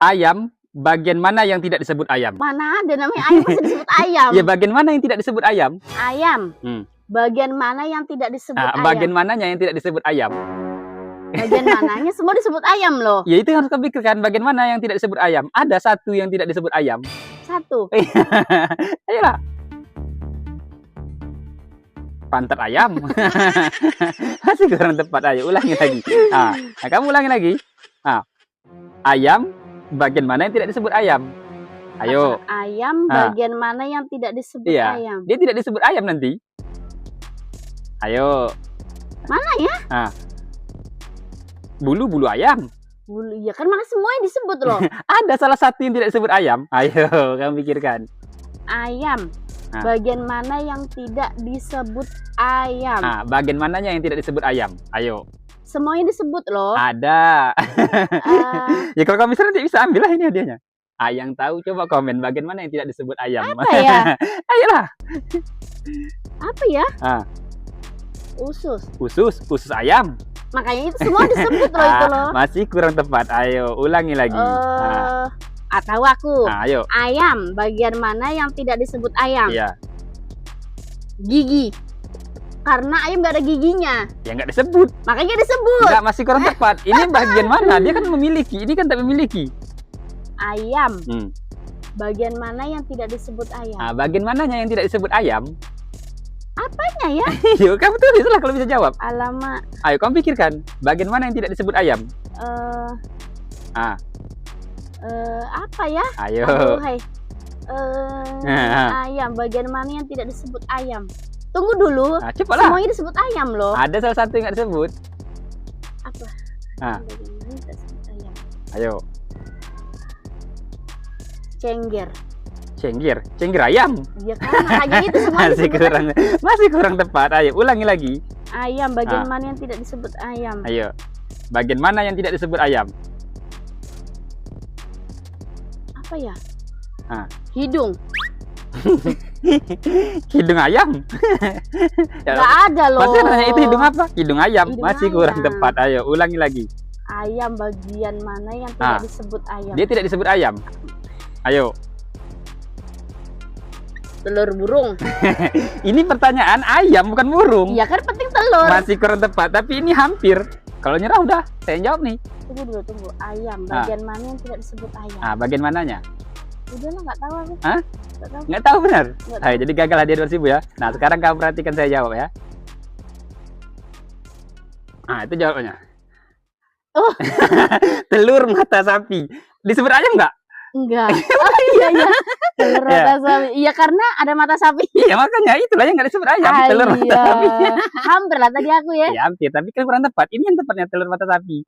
Ayam, bagian mana yang tidak disebut ayam? Mana ada namanya ayam masih disebut ayam. Ya, bagian mana yang tidak disebut ayam? Ayam. Hmm. Bagian mana yang tidak disebut ayam? Bagian mananya yang tidak disebut ayam? Bagian mananya semua disebut ayam loh. Ya, itu yang harus kau pikirkan. Bagian mana yang tidak disebut ayam? Ada satu yang tidak disebut ayam. Satu. Ayolah. Pantat ayam. Masih kurang tepat. Ayo ulangi lagi. Nah, kamu ulangi lagi. Nah, ayam, bagian mana yang tidak disebut ayam? Ayo. Ayam, bagian mana yang tidak disebut ayam? Dia tidak disebut ayam nanti. Ayo. Mana ya? Bulu ayam. Bulu, ya kan mana semua yang disebut loh. Ada salah satu yang tidak disebut ayam. Ayo, kamu pikirkan. Ayam. Bagian mana yang tidak disebut ayam? Bagian mananya yang tidak disebut ayam? Ayo. Semuanya disebut loh. Ada. Ya kalau kamu nanti bisa ambil lah ini hadiahnya. Yang tahu coba komen bagian mana yang tidak disebut ayam. Apa ya? Ayolah. Apa ya? Usus ayam. Makanya itu semua disebut loh itu loh. Masih kurang tepat. Ayo ulangi lagi. Atau aku. Ayo. Ayam, bagian mana yang tidak disebut ayam? Iya. Gigi. Karena ayam nggak ada giginya. Ya nggak disebut. Makanya disebut. Nggak, masih kurang tepat. Ini bagian mana? Dia kan memiliki. Ini kan tak memiliki. Ayam. Bagian mana yang tidak disebut ayam? Bagian mananya yang tidak disebut ayam? Apanya ya? Yuk, kamu tulis lah kalau bisa jawab. Alamak. Ayo, kamu pikirkan. Bagian mana yang tidak disebut ayam? Apa ya? Ayo. Ayam. Bagian mana yang tidak disebut ayam? Tunggu dulu. Cepatlah. Semuanya disebut ayam loh. Ada salah satu yang nggak disebut. Apa? Bagian mana yang tidak disebut ayam? Ayo. Cengger ayam. Iya kan, makanya itu semua masih kurang tepat. Ayo ulangi lagi. Ayam, bagian mana yang tidak disebut ayam? Ayo. Bagian mana yang tidak disebut ayam? Apa ya? Hidung. Hidung ayam. Gak ada loh. Masih nanya itu hidung apa? Hidung ayam. Masih kurang tepat. Ayo ulangi lagi. Ayam, bagian mana yang tidak disebut ayam? Dia tidak disebut ayam. Ayo. Telur burung. Ini pertanyaan ayam bukan burung. Iya kan penting telur. Masih kurang tepat, tapi ini hampir. Kalau nyerah udah, saya jawab nih. Tunggu. Ayam, bagian mana yang tidak disebut ayam? Bagian mananya? Udah lah, nggak tahu aku. Nggak tahu benar? Ayo, jadi gagal hadiah 2.000 ya. Nah, sekarang kamu perhatikan saya jawab ya. Itu jawabannya. Telur mata sapi. Disebut ayam nggak? Enggak. Iya. Telur mata sapi. Iya, karena ada mata sapi. Iya, makanya itulah yang nggak disebut ayam. Telur mata sapi. Hampir lah tadi aku ya. Ya hampir, tapi kan kurang tepat. Ini yang tepatnya telur mata sapi.